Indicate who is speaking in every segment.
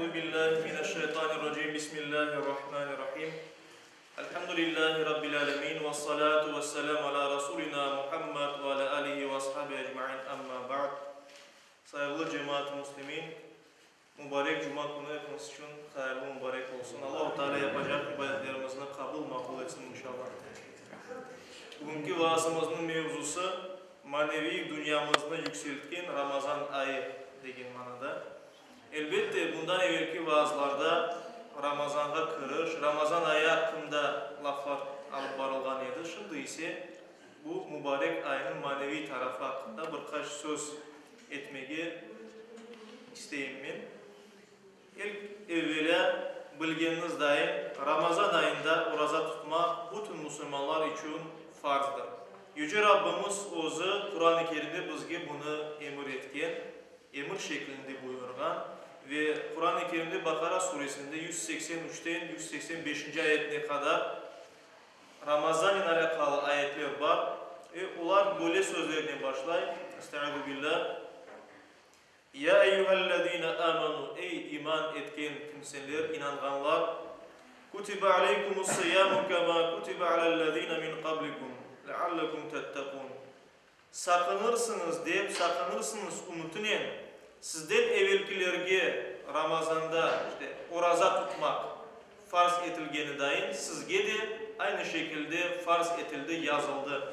Speaker 1: Euzu billahi mineşşeytanirracim. Bismillahirrahmanirrahim. Elhamdülillahi rabbil alamin ve salatu vesselam ala rasulina Muhammed ve ala alihi ve ashabihi ecmaîn. Amma ba'd. Sayılı cemaat-i müslimin, mübarek cuma günü hepimiz için hayırlı mübarek olsun. Allah-u Teala yapacak ibadetlerimizi kabul makbul etsin inşallah. Bugünkü vaazımızın mevzusu manevi dünyamızda yükseltken Ramazan ayı degen manada. Elbette bundan evvelki vaazlarda Ramazan'a kırış, Ramazan ayı hakkında laflar alıp barılgan edi. Şimdi ise bu mübarek ayının manevi tarafı hakkında birkaç söz etmeyi isteyim ben. İlk evvela bilgeniniz daim Ramazan ayında oruza tutmak bütün Müslümanlar için farzdır. Yüce Rabbimiz özü Kur'an-ı Kerim'de bizge bunu emir etken, emir şeklinde buyurgan ve Kur'an-ı Kerim'de Bakara suresinde 183'ten 185. ayetine kadar Ramazan ile alakalı ayetler var. Ular böyle sözlerine başlayın. Estaizu billah. Ya eyyühellezine amanu, ey iman etken kimseler, inanganlar, kutibe aleykumus siyamu kema kutibe alellezine min qablikum leallekum tettekun. Sakınırsınız deyip sakınırsınız umutinen sizden evvelkilerge Ramazan'da oruza tutmak farz etilgeni dayin sizge de aynı şekilde farz etildi, yazıldı.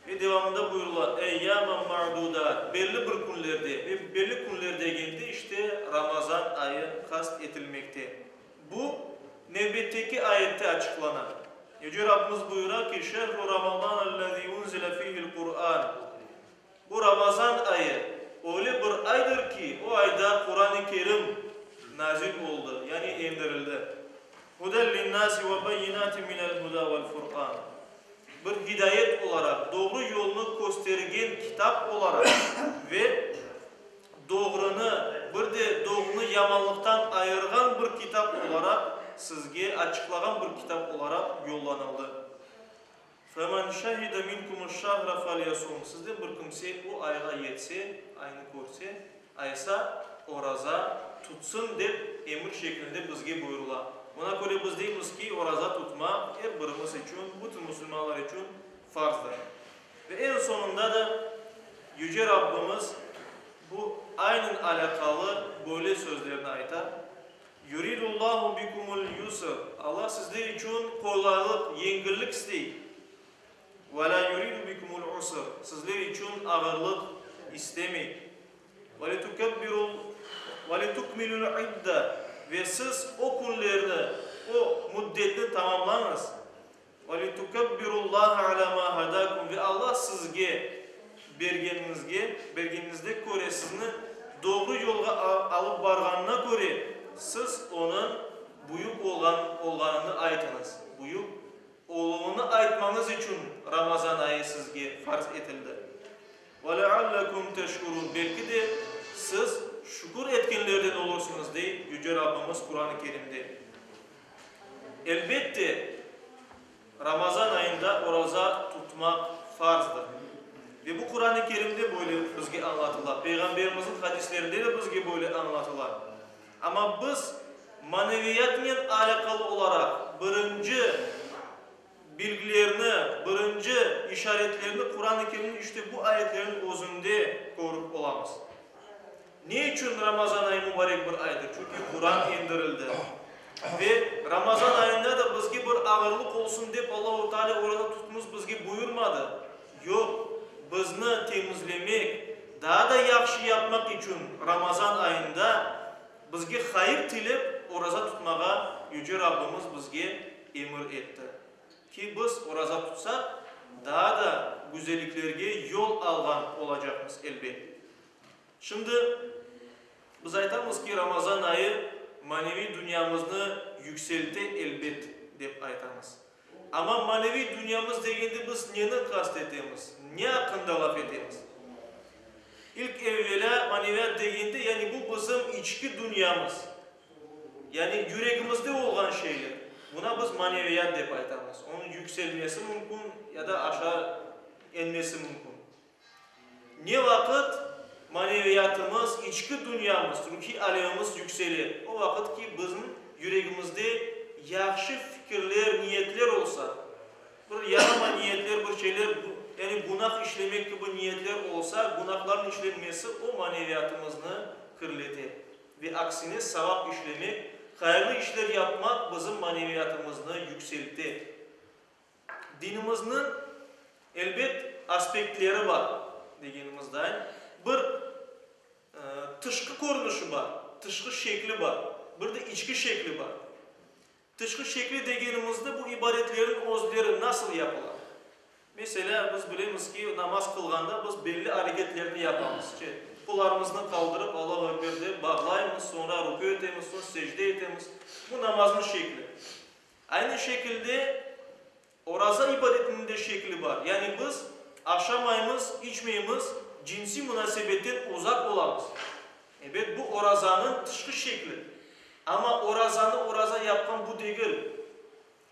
Speaker 1: Ve devamında buyurular eyyamen ma'dudat, belli bir günlerde ve belli günlerde geldi işte Ramazan ayı kast edilmekte. Bu nöbetteki ayette açıklanan. Yüce Rabbimiz buyurar ki şehru Ramazan ellezî unzile fîhil Kur'an. Bu Ramazan ayı öyle bir aydır ki o ayda Kur'an-ı Kerim nazil oldu, yani indirildi. Hudel linnâsi ve beyinâti minel huda vel furqan. Bir hidayet olarak, doğru yolunu göstergen kitap olarak ve doğrunu, bir de doğrunu yamanlıktan ayırgan bir kitap olarak sizge açıklagan bir kitap olarak yollanıldı. فَمَنْ شَهِدَ مِنْكُمُ الشَّهْرَ فَلْيَصُمْ. Sizde bir kimse bu ayga yetse, aynı görse, aysa oraza tutsun deyip emir şeklinde bizge buyurular. Buna göre biz deyimiz ki oraza tutma her birimiz için, bütün Müslümanlar için farzdır. Ve en sonunda da Yüce Rabbimiz bu aynen alakalı böyle sözlerini aytar. Yuridullahu bikumul yusr. Allah sizler için kolaylık, yengillik isteyir. Ve la yuridu bikumul usr. Sizler için ağırlık istemeyir. Ve litukmilul idda. Ve siz o günlerini, o müddetini tamamlanız. Ve litukabbirullaha ala ma hadakum. Ve Allah sizge bergenizde göre sizni doğru yolga alıp barganına göre siz onun buyuk olganını aytınız. Buyuk olduğunu aytmanız için Ramazan ayı sizge farz etildi. وَلَعَلَّكُمْ تَشْكُرُونَ. Belki de siz şükür etkenlerden olursunuz diye Yüce Rabbimiz Kur'an-ı Kerim'de. Elbette Ramazan ayında oruza tutmak farzdır. Ve bu Kur'an-ı Kerim'de böyle bizge anlatılar. Peygamberimizin hadislerinde de bizge böyle anlatılar. Ama biz maneviyatla alakalı olarak birinci bilgilerini, birinci işaretlerini Kur'an-ı Kerim'in işte bu ayetlerin özünde görüp olamaz. Niçin Ramazan ayı mübarek bir aydır? Çünkü Kur'an indirildi. Ve Ramazan ayında da bizge bir ağırlık olsun deyip Allah-u Teala orada tutmuş bizge buyurmadı. Yok, bizni temizlemek, daha da yaxşı yapmak için Ramazan ayında bizge hayır tilip oruza tutmağa Yüce Rabbimiz bizge emir etti. Ki biz oruza tutsak daha da güzelliklerge yol algan olacağımız elbette. Şimdi biz aytamız ki Ramazan ayı manevi dünyamızı yükselti elbet deyip aytamız. Ama manevi dünyamız degende biz neni kastetimiz? Ne hakkında laf etimiz? İlk evvela maneviyat degende yani bu bizim içki dünyamız. Yani yüreğimizde olan şeyler. Buna biz maneviyat deyip aytamız. Onun yükselmesi mümkün ya da aşağı inmesi mümkün. Ne vakit maneviyatımız, içki dünyamız, ruhi alemimiz yükselir. O vakit ki bizim yüreğimizde yaxşı fikirler, niyetler olsa, bir yarama niyetler, bir şeyler, yani günah işlemek gibi niyetler olsa, günahların işlenmesi o maneviyatımızı kırletir. Ve aksine sevap işlemek, hayırlı işler yapmak bizim maneviyatımızı yükseltir. Dinimizin elbet aspektleri var degenimizden. Bir tışkı görünüşü var, tışkı şekli var, bir de içki şekli var. Tışkı şekli degenimizde bu ibadetlerin özleri nasıl yapılır? Mesela biz bilemiz ki namaz kılganda biz belli hareketlerini yapamız. Kullarımızı kaldırıp Allahu Ekber'de bağlayımız, sonra rükû etemiz, sonra secde etemiz. Bu namazın şekli. Aynı şekilde oraza ibadetinin de şekli var. Yani biz aşamayımız, içmeyimiz, cinsi münasebetten uzak olamız. Evet, bu orazanın dışkı şekli. Ama orazanı oraza yapan bu değil.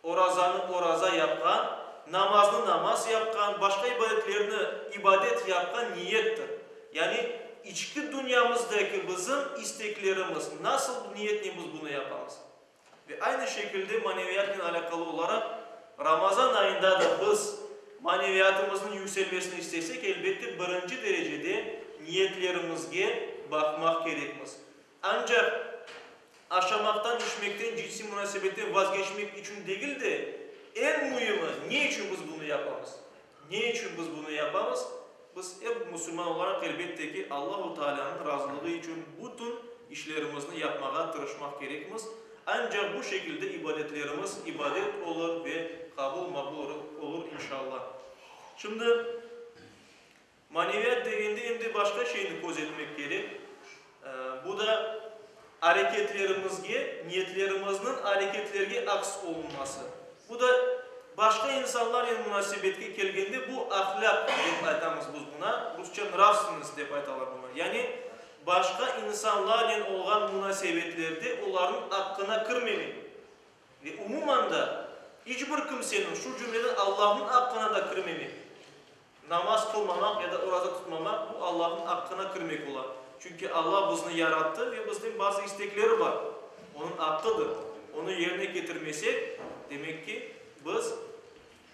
Speaker 1: Orazanı oraza yapan, namazını namaz yapan, başka ibadetlerini ibadet yapan niyettir. Yani içki dünyamızdaki bizim isteklerimiz, nasıl niyetlimiz bunu yapamız? Ve aynı şekilde maneviyatla alakalı olarak Ramazan ayında da biz maneviyatımızın yükselmesini istersek elbette birinci derecede niyetlerimizge bakmak gerekmez. Ancak aşamaktan, içmekten, cinsi münasebetten vazgeçmek için değil de en mühimi, niçin biz bunu yapamız? Niçin biz bunu yapamız? Biz hep Müslüman olarak elbette ki Allah-u Teala'nın razılığı için bütün işlerimizi yapmaya tırışmak gerekmez. Ancak bu şekilde ibadetlerimiz ibadet olur ve kabul makbul olur inşallah. Şimdi maneviyat dediğinde şimdi başka şeyini koz etmek gerek. Bu da hareketlerimizge, niyetlerimizin hareketlerine aks olunması. Bu da başka insanlarla münasebetke kelgende bu ahlak dep aytamız biz buna. Rusça nravственность dep aytalar buna. Yani başka insanlarla olan münasebetlerde onların hakkına kırmamak. Ve umuman da hiçbir kimsenin şu cümleden Allah'ın hakkına da kırmamak. Namaz kılmamak ya da orada tutmamak bu Allah'ın hakkına kırmak olan. Çünkü Allah bizi yarattı ve bizde bazı istekleri var. Onun hakkıdır. Onu yerine getirmesek demek ki biz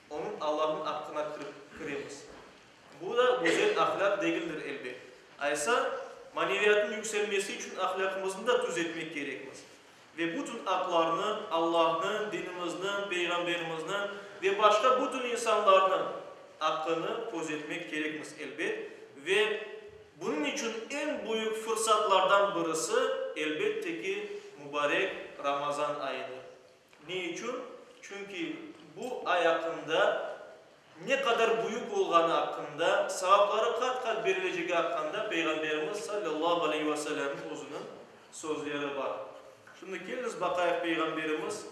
Speaker 1: onun Allah'ın hakkına kırıyoruz. Bu da güzel ahlak değildir elbette. Aysa maneviyatın yükselmesi için ahlakımızı da düzeltmek gerekmez. Ve bütün haklarını Allah'ın, dinimizin, peygamberimizin ve başka bütün insanların hakkını gözetmek gerekmez elbette. Ve bunun için en büyük fırsatlardan birisi elbette ki mübarek Ramazan ayıdır. Niçin? Çünkü bu ay hakkında ne kadar büyük olduğu hakkında, sevapları kat kat verileceği hakkında Peygamberimiz sallallahu aleyhi ve sellem'in özünün sözleri var. Şimdi geliniz bakayım Peygamberimiz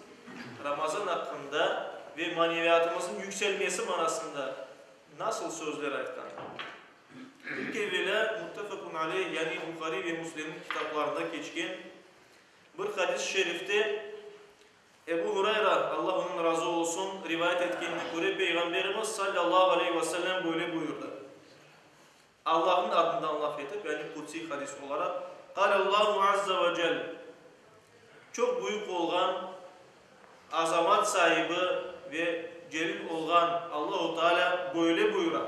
Speaker 1: Ramazan hakkında ve maneviyatımızın yükselmesi manasında nasıl sözler aytkan? İlk evvela muttefakun aleyh yani Bukhari ve Müslim'in kitaplarında geçken bir hadis-i şerifte Ebu Hureyre Allah onun razı olsun rivayet etkenine göre Peygamberimiz sallallahu aleyhi ve sellem böyle buyurdu. Allah'ın adından laf edip yani kutsi hadis olarak Allahu azze ve celle çok büyük olan azamat sahibi ve celil olan Allah-u Teala böyle buyurar.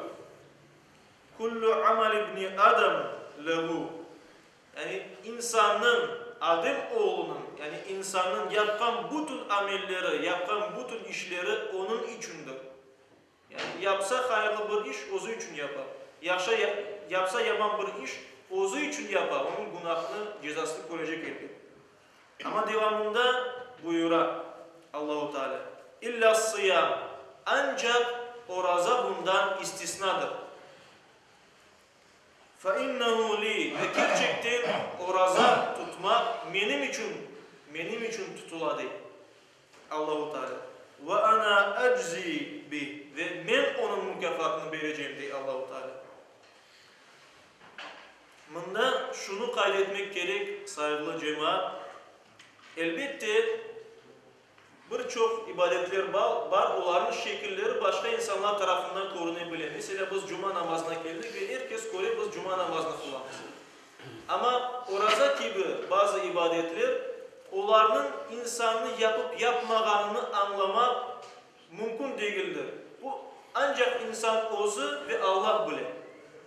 Speaker 1: Kullu amal ibni Adam lehu yani insanın Adem oğlunun yani insanın yapkan bütün amelleri, yapkan bütün işleri onun içindir. Yani yapsa hayırlı bir iş ozu için yapar. Yapsa yaman bir iş ozu için yapar. Onun günahını cezasını koyacak elbette. Ama devamında buyurar Allah-u Teala. İlla sıyam ancak oraza bundan istisnadır. فَاِنَّهُ لِي ve gerçekten oraza tutmak benim için tutuladı. Allah-u Teala. وَاَنَا اَجْزِي بِهِ ve ben onun mükafatını vereceğim diye Allah-u Teala. Bunda şunu kaydetmek gerek sayılı cemaat. Elbette birçok ibadetler var. Onların şekilleri başka insanlar tarafından korunabilir. Mesela biz cuma namazına geldik ve herkes koruyor, biz cuma namazını kılıyoruz. Ama oraza gibi bazı ibadetler, onların insanı yapıp yapmağını anlamak mümkün değildir. Bu ancak insan özü ve Allah bilir.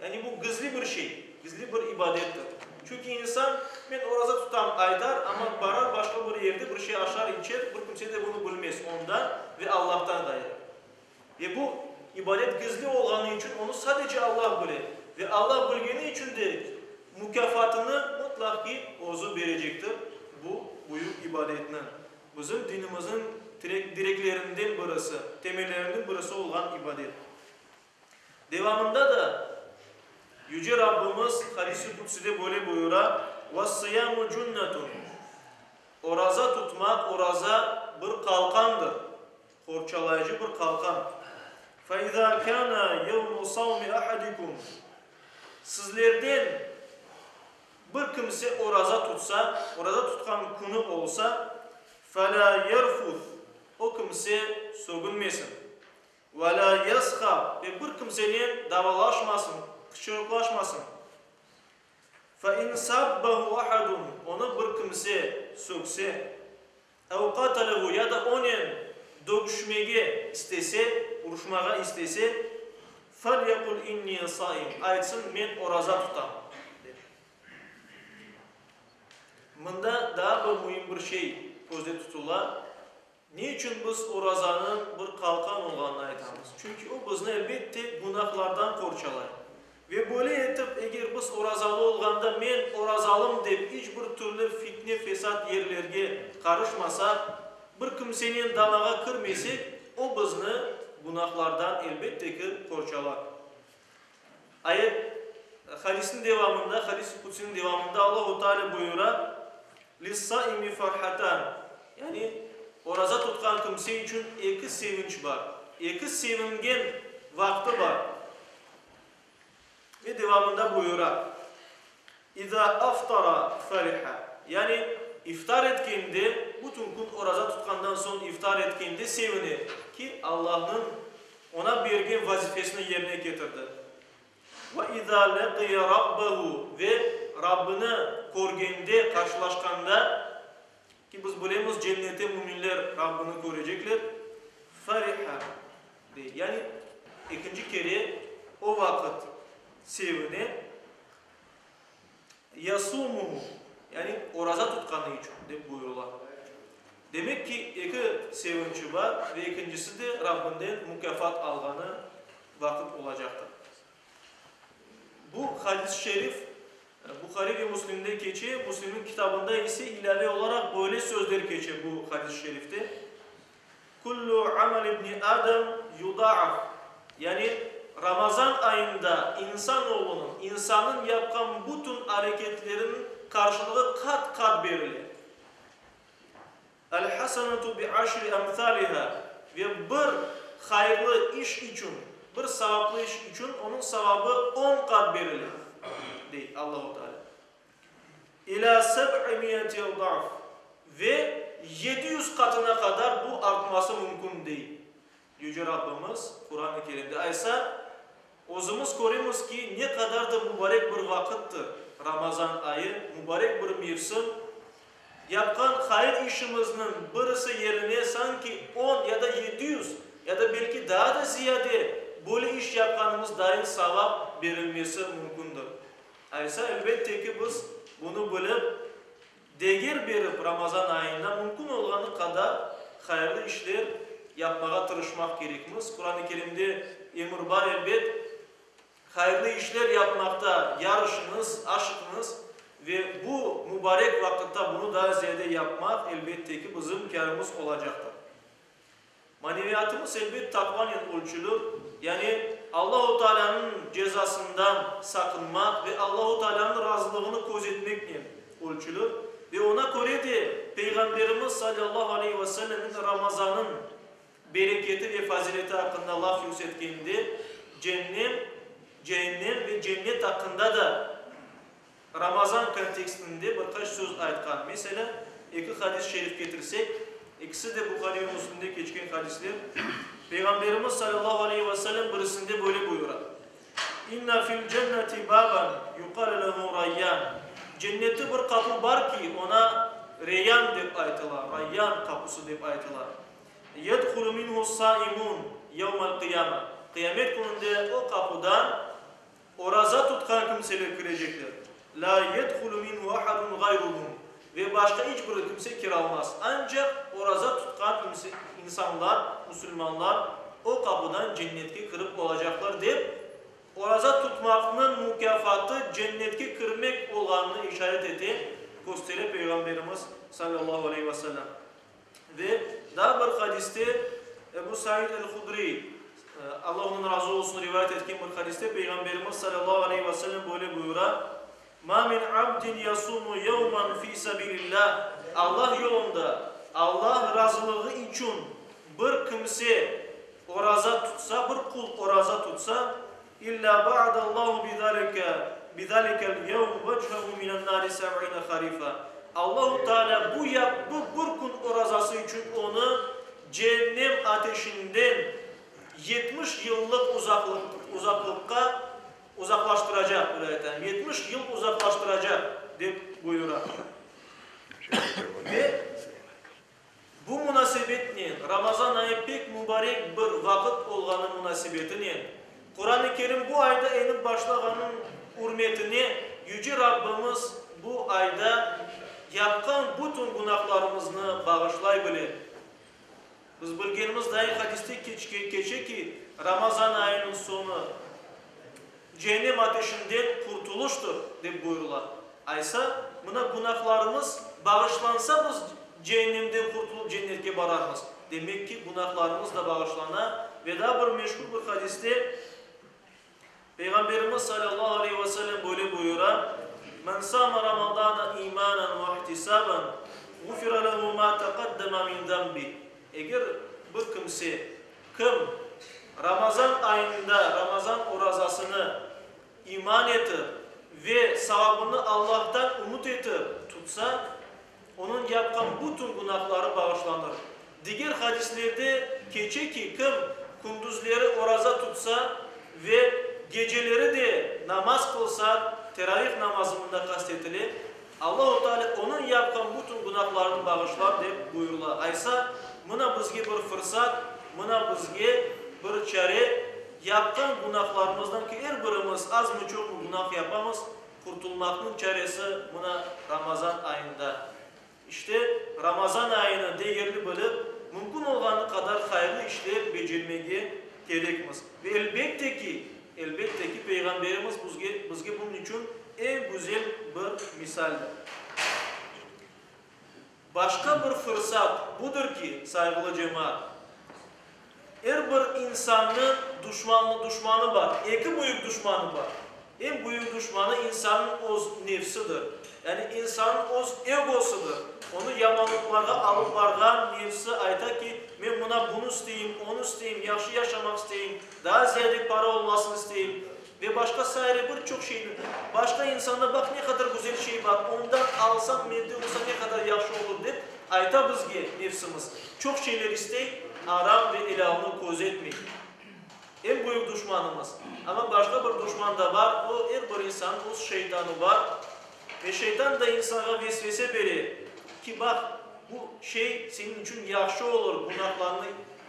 Speaker 1: Yani bu gizli bir şey, gizli bir ibadettir. Çünkü insan ben oraza tutam aytar ama barar başka bir yerde bir şey aşar içer, bir kimse de bunu bilmez ondan ve Allah'tan gayrı. Ve bu ibadet gizli olduğu için onu sadece Allah bilir. Ve Allah bilgeni için de mükafatını mutlak ki ozu verecektir bu büyük ibadetine. Bizim dinimizin direklerinden birisi, temellerinden birisi olan ibadet. Devamında da Yüce Rabbimiz hadis-i kutsi'de böyle buyurar: وَالصِّيَامُ جُنَّةٌ Oraza tutmak, oraza bir kalkandır. Korçalayıcı bir kalkan. فَاِذَا كَانَ يَوْمُ صَوْمِ أَحَدِكُمْ Sizlerden bir kimse oraza tutsa, oraza tutkan konu olsa فَلَا يَرْفُث O kimse sövünmesin. وَلَا يَسْخَبْ Ve bir kimsenin davalaşmasın, kışırıklaşmasın. فَاِنْ سَبَّهُ اَحَدٌ Onu bir kimse sökse اَوْ قَتَلَهُ Ya da onun dövüşmeye istese, vuruşmaya istese فَلْيَقُلْ اِنِّي صَائِمْ Aytsın ben oraza tutam. Bunda daha bir mühim bir şey gözde tutular. Niçin biz orazanın bir kalkan olduğunu aytamiz? Çünkü o bizni elbette günahlardan korçalar. Ve böyle etip eğer biz orazalı olganda men orazalım deyip hiçbir türlü fitne fesat yerlerge karışmasak, bir kimsenin dalağa kırmasak, o bizni günahlardan elbette ki korçalar. Ayet hadisin devamında, hadis-i kutsi'nin devamında Allah-u Teala buyurar: "Lis-saimi farhatan." Yani oraza tutkan kimse için iki sevinç var. İki sevingen vakti var. Ve devamında buyurar: "İza aftara fariha." Yani iftar etkinde, bütün gün oraza tutkandan sonra iftar etkinde sevinir ki Allah'ın ona bergen vazifesini yerine getirdi. Ve iza laqiya rabbahu ve Rabbini görgende, karşılaşkanda ki biz bilemiz cennete müminler Rabbini görecekler. Fariha. Yani ikinci kere o vakit sevinir. Yasumuhu. Yani oraza tutkanı için de buyuruyorlar. Demek ki iki sevinci var ve ikincisi de Rabbinden mükafat alganı vakit olacaktır. Bu hadis-i şerif Bukhari ve Müslim'de geçiyor. Müslim'in kitabında ise ilave olarak böyle sözler geçiyor bu hadis-i şerifte. Kullu amal ibni Adam yuda'af. Yani Ramazan ayında insanın yapkan bütün hareketlerin karşılığı kat kat verilir. El hasanatu bi aşri amthaliha ve bir hayırlı iş için, bir sevaplı iş için onun sevabı 10 kat verilir. Değil Allah-u Teala. İlâ 700 yadaf ve 700 katına kadar bu artması mümkün değil. Yüce Rabbimiz Kur'an-ı Kerim'de aysa özümüz görüyoruz ki ne kadar da mübarek bir vakittir. Ramazan ayı mübarek bir mevsim. Yapkan hayır işimizin birisi yerine sanki 10 ya da 700 ya da belki daha da ziyade böyle iş yapkanımız daim sevap verilmesi mümkündür. Aysa elbette ki biz bunu bilip değer verip Ramazan ayında mümkün olduğu kadar hayırlı işler yapmaya tırışmak gerekmez. Kur'an-ı Kerim'de emir var elbet hayırlı işler yapmakta yarışınız, aşkınız ve bu mübarek vakitte bunu daha ziyade yapmak elbette ki bizim kârımız olacaktır. Maneviyatımız elbette takvanın ölçülür. Yani Allah-u Teala'nın cezasından sakınmak ve Allah-u Teala'nın razılığını gözetmekle ölçülür. Ve ona göre de Peygamberimiz sallallahu aleyhi ve sellem'in Ramazan'ın bereketi ve fazileti hakkında laf yükselttiğinde cehennem ve cennet hakkında da Ramazan kontekstinde birkaç söz aytkan. Mesela iki hadis-i şerif getirsek, İkisi de Bukhari ve Müslim'de geçen hadisler. Peygamberimiz sallallahu aleyhi ve sellem birisinde böyle buyurar. İnna fil cenneti baban yuqal lehu rayyan. Cennette bir kapı var ki ona Reyyan dep aytılar. Rayyan kapısı dep aytılar. Yedhulu minhu saimun yevmel kıyama. Kıyamet gününde o kapıdan oraza tutkan kimseler girecekler. La yedhulu minhu ahadun gayruhum. Ve başka hiçbir kimse kiralmaz. Ancak oraza tutkan insanlar, Müslümanlar o kapıdan cennetki kırıp olacaklar deyip oraza tutmakның mükafatı cennetki kırmak olanını işaret etti. Gösteri Peygamberimiz sallallahu aleyhi ve sellem. Ve daha bir hadiste Ebu Said el-Hudri Allah onun razı olsun rivayet etken bir hadiste Peygamberimiz sallallahu aleyhi ve sellem böyle buyurar. Ma min abdin yasumu yevman fi sabilillah. Allah yolunda Allah razılığı için bir kimse oraza tutsa, bir kul oraza tutsa İlla ba'dallahu bidhalikel yevm vechhehu minen nari 70 harifa. Allahu Teala bu bir gün orazası için onu cehennem ateşinden 70 yıllık uzaklıkta uzaklaştıracak. 70 yıl uzaklaştıracak diye buyuruyor. Ve bu münasebetle Ramazan ayı pek mübarek bir vakit olganı münasebetine Kur'an-ı Kerim bu ayda enip başlaganın hürmetini Yüce Rabbimiz bu ayda yapkan bütün günahlarımızı bağışlay bile. Biz bilgenimiz dahi hadiste keçe ki Ramazan ayının sonu cehennem ateşinden kurtuluştur diye buyururlar. Aysa buna günahlarımız bağışlansa biz cehennemden kurtulup cennete vararız. Demek ki günahlarımız da bağışlana ve daha bir meşhur bir hadiste Peygamberimiz sallallahu aleyhi ve sellem böyle buyurar. Men sama Ramazana imanen ve ihtisaben gufira lehu ma taqaddama min zambi. Eğer bir kimse Ramazan ayında Ramazan orazasını iman etip ve savabını Allah'tan umut etip tutsa onun yapkan bütün günahları bağışlanır. Diğer hadislerde keçe ki kunduzları oraza tutsa ve geceleri de namaz kılsa, teravih namazında kastedilir. Allah-u Teala onun yapkan bütün günahlarını bağışlar diye buyurlar. Aysa buna bizge bir fırsat, buna bizge bir çare yapkan günahlarımızdan ki her birimiz az mı çok mu günah yapamız, kurtulmakın çaresi buna Ramazan ayında. İşte Ramazan ayını değerli bilip mümkün olanı kadar hayırlı işler becermeye gerekmez. Ve elbette ki Peygamberimiz bizge bunun için en güzel bir misaldir. Başka bir fırsat budur ki saygılı cemaat. Her bir insanın düşmanı var. İki büyük düşmanı var. En büyük düşmanı insanın öz nefsidir. Yani insanın öz egosudur. Onu yamanlıklara alıp vargan nefsi ayta ki ben buna bunu isteyeyim, onu isteyeyim, yaxşı yaşamak isteyeyim, daha ziyade para olmasını isteyeyim ve başka sayre birçok şeydir. Başka insanda bak ne kadar güzel şey var, ondan alsam mevdi olsa ne kadar yaxşı olur deyip ayta bizge nefsimiz. Çok şeyler isteyip aram ve ilahını koz etmeyin. En büyük düşmanımız. Ama başka bir düşman da var, o her bir insanın öz şeytanı var ve şeytan da insana vesvese verir ki bak bu şey senin için yaxşı olur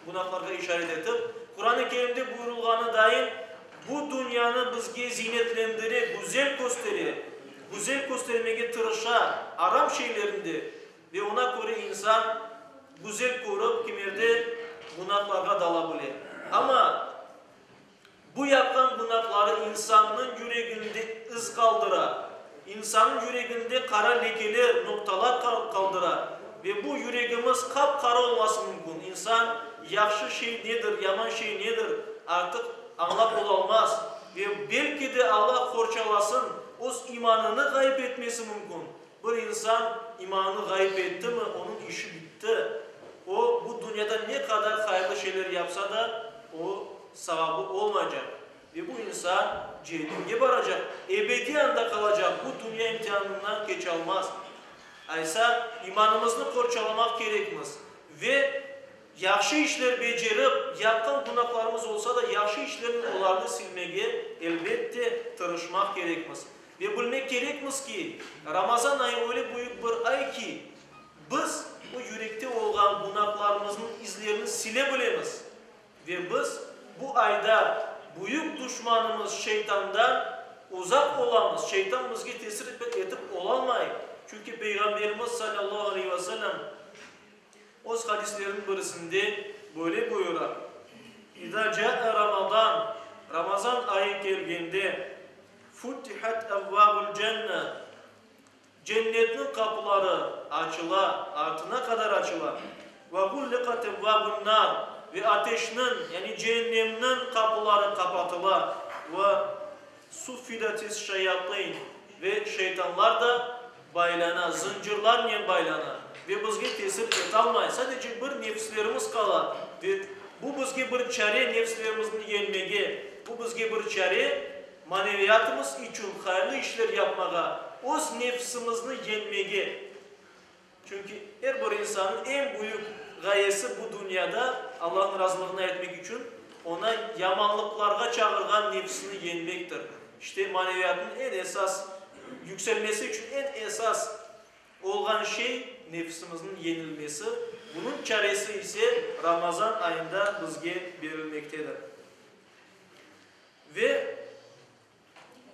Speaker 1: günahlarga işaret edip Kur'an-ı Kerim'de buyurulğanı dair bu dünyanı bizge zinetlendirir, güzel göstermeye tırışa, aram şeylerinde ve ona göre insan güzel korup kimerde günahlarga dalabilir. Ama bu yaptan günahları insanın yüreğinde iz kaldırar. İnsanın yüreğinde kara lekeler, noktalar kaldırar. Ve bu yüreğimiz kapkara olması mümkün. İnsan yaxşı şey nedir, yaman şey nedir artık anlap olamaz. Ve belki de Allah korçalasın, o imanını kaybetmesi mümkün. Bir insan imanını kaybetti mi onun işi bitti. O bu dünyada ne kadar hayırlı şeyler yapsa da o sevabı olmayacak. Ve bu insan cehenneme varacak. Ebediyanda kalacak. Bu dünya imtihanından geç almaz. Aysa imanımızı korçalamak gerekmez. ve yaxşı işler becerip yapkan günahlarımız olsa da yaxşı işlerin onlarını silmeye elbette tırışmak gerekmez. Ve bilmek gerekmez ki Ramazan ayı öyle büyük bir ay ki biz bu yürekte olan günahlarımızın izlerini silebiliriz. Ve biz bu ayda büyük düşmanımız şeytandan uzak olamaz. Şeytan bizge tesir edip olamayız. Çünkü Peygamberimiz sallallahu aleyhi ve sellem o hadislerin birisinde böyle buyurar. İza ca'e Ramazan, Ramazan ayı geldiğinde Futihat evvabul cennet, cennetin kapıları açıla, altına kadar açıla. Ve gullikat evvabun nar, ve ateşinin yani cehennemin kapıları kapatıla. Ve suffidatis şeyatin, ve şeytanlar da baylana, zincirlerle baylana. Ve bizge tesir etmeyiz. Sadece bir nefslerimiz kalar. Ve bu bizge bir çare nefslerimizin yenmege, bu bizge bir çare maneviyatımız için hayırlı işler yapmaga, öz nefsimizni yenmege. Çünkü her bir insanın en büyük gayesi bu dünyada Allah'ın razılığına etmek için ona yamanlıklarga çağırgan nefsini yenmektir. İşte maneviyatın en esas yükselmesi için en esas olan şey nefsimizin yenilmesi. Bunun çaresi ise Ramazan ayında bizge verilmektedir. Ve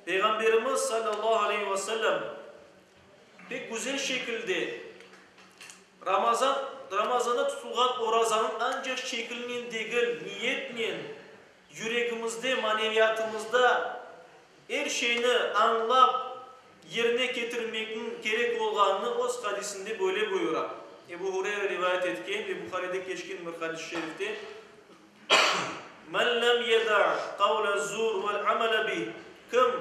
Speaker 1: Peygamberimiz sallallahu aleyhi ve sellem pek güzel şekilde Ramazan'a tutulgan orazanın ancak şeklinin değil, niyetle, yüreğimizde, maneviyatımızda her şeyini anlap yerine getirmenin gerek olduğunu o hadisinde böyle buyurar. Ebu Hureyre rivayet etken ve Bukhari'de geçkin bir hadis-i şerifte Men lem yeda' kavle zur vel amele bih, kim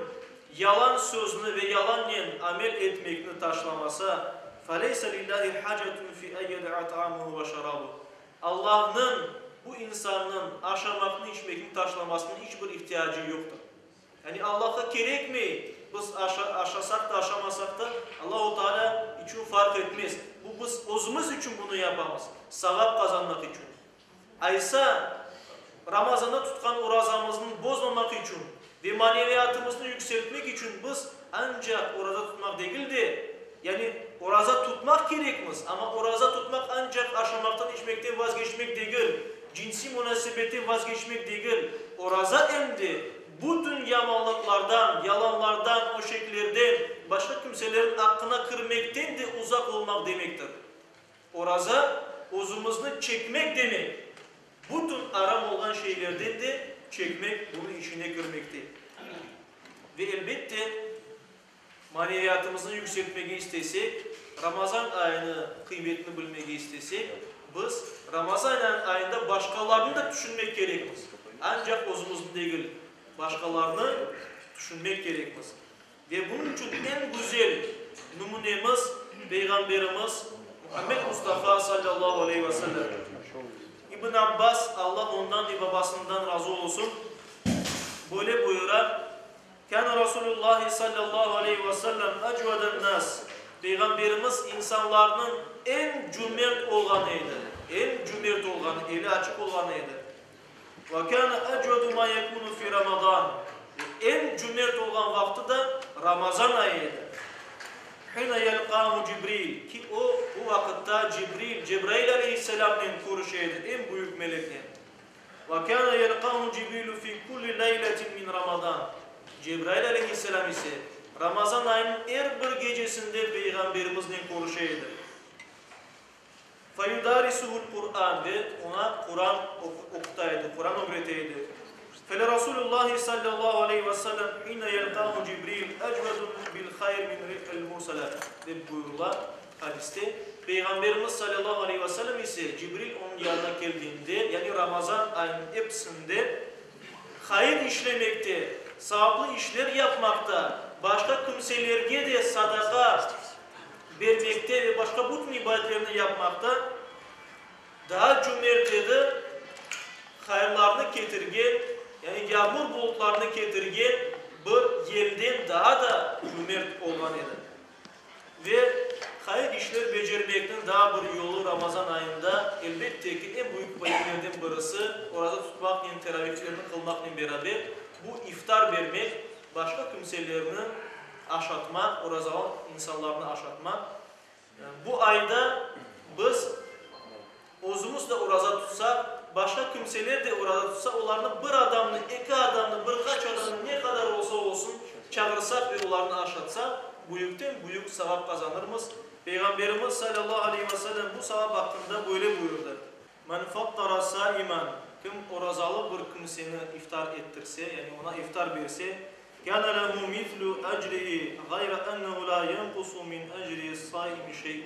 Speaker 1: yalan sözünü ve yalanla amel etmekini taşlamasa فَلَيْسَ لِلّٰهِ حَاجَةٌ فِي اَيَّدَعَ طَعَامُهُ وَشَرَابُهُ, Allah'ın bu insanın aşamakını içmekini taşlamasının hiçbir ihtiyacı yoktur. Yani Allah'a gerek mi? Biz aşasak da aşamasak da Allah-u Teala için fark etmez. Bu biz özümüz için bunu yapamaz. Savap kazanmak için. Aysa Ramazan'da tutkan orazamızın bozmamak için ve maneviyatımızı yükseltmek için biz ancak orada tutmak değil de yani oraza tutmak gerekmez ama oraza tutmak ancak aşamaktan içmekten vazgeçmek değil, cinsi münasebetten vazgeçmek değil. Oraza emdi bütün yamanlıklardan, yalanlardan, o şekillerden, başka kimselerin hakkına kırmaktan de uzak olmak demektir. Oraza özümüzü çekmek demek. Bütün aram olan şeylerden de çekmek, bunu içine girmektir. Ve elbette maneviyatımızı yükseltmeyi istesek, Ramazan ayını kıymetini bilmeyi istesek, biz Ramazan ayında başkalarını da düşünmek gerekmez. Ancak özümüzün değil, başkalarını düşünmek gerekmez. Ve bunun için en güzel numunemiz Peygamberimiz Muhammed Mustafa sallallahu aleyhi ve sellem. İbn Abbas, Allah ondan ve babasından razı olsun, böyle buyurar. Kâne Resulullah sallallahu aleyhi ve sellem ecveden nas. Peygamberimiz insanların en cömert olanıydı. En cömert olanı, eli açık olanıydı. Ve kâne ecvedu ma yekunu fi Ramazan. En cömert olan vakti de Ramazan ayıydı. Hine yelqâhu Cibril. Ki o bu vakitte Cebrail aleyhisselam'ın kuruşuydu. En büyük melekler. Ve kâne yelqâhu Cibrilu fi kulli leyletin min Ramazan. Cebrail aleyhisselam ise Ramazan ayının her bir gecesinde Peygamberimizle konuşuydu. Feyudarisuhul Kur'an ve ona Kur'an okutaydı, Kur'an öğreteydi. Fele Resulullah sallallahu aleyhi ve sellem hine yelqâhu Cibril ecvedun bil hayr min rihil mursalat de buyurular hadiste. Peygamberimiz sallallahu aleyhi ve sellem ise Cibril onun yanına geldiğinde yani Ramazan ayının hepsinde hayır işlemekte, savaplı işler yapmakta, başka kimselerge de sadaka vermekte ve başka bütün ibadetlerini yapmakta daha cömertlidir, hayırlarını getirgen, yani yağmur bulutlarını getirgen bir yerden daha da cömert olan eder. Ve hayır işler becermekten daha bir yolu Ramazan ayında elbette ki en büyük vaciblerden birisi orada tutmak, teravihlerini kılmakla beraber bu iftar vermek, başka kimselerini aşatma, orada insanlarını aşatma. Bu ayda biz özümüz de orada tutsak, başka kimseler de orada tutsa, onlarını bir adamını, iki adamını, birkaç adamını ne kadar olsa olsun çağırsak ve onlarını aşatsak, büyükten büyük sevap kazanırız. Peygamberimiz sallallahu aleyhi ve sellem bu sevap hakkında böyle buyurdu. Men fattara saiman, kim orazalı bir kimseni iftar ettirse, yani ona iftar verse, كَانَ لَهُ مِثْلُ اَجْرِهِ غَيْرَ اَنَّهُ لَا يَنْقُسُ مِنْ اَجْرِهِ الصَّائِمِ شَيْءٌ.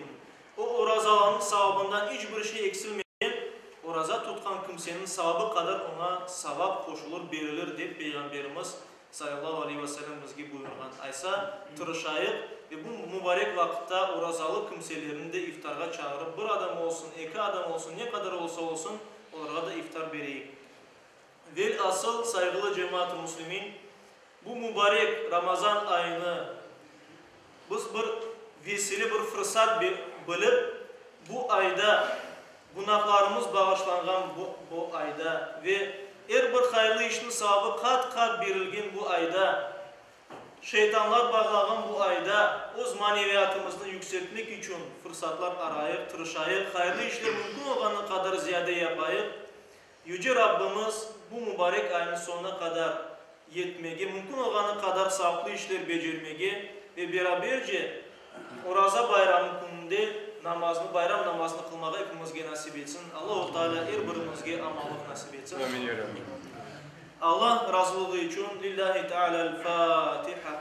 Speaker 1: O orazalının savabından hiçbir şey eksilmeyen, oraza tutkan kimsenin savabı kadar ona savab koşulur, verilir deyip Peygamberimiz sallallahu aleyhi ve sellem bizge buyurgan. Aysa tırışayıp ve bu mübarek vakitte orazalı kimselerini de iftarga çağırıp bir adam olsun, iki adam olsun, ne kadar olsa olsun onlara da iftar vereyim. Vel asıl saygılı cemaat-ı muslimin, bu mübarek Ramazan ayını biz bir vesile bir fırsat bilip bu ayda günahlarımız bağışlanan bu ayda ve her bir hayırlı işin savabı kat kat verilgen bu ayda, şeytanlar bağlanan bu ayda öz maneviyatımızı yükseltmek için fırsatlar arayıp, tırışayıp, hayırlı işler mümkün olanı kadar ziyade yapayıp, Yüce Rabbimiz bu mübarek ayın sonuna kadar yetmege, mümkün olanı kadar sağlıklı işler becermege ve beraberce Oraza bayramı gününde bayram namazını kılmağa hepimizge nasip etsin. Allah-u Teala her birimizge amallık nasip etsin. Allah razılığı için lillahi teala'l-Fatiha.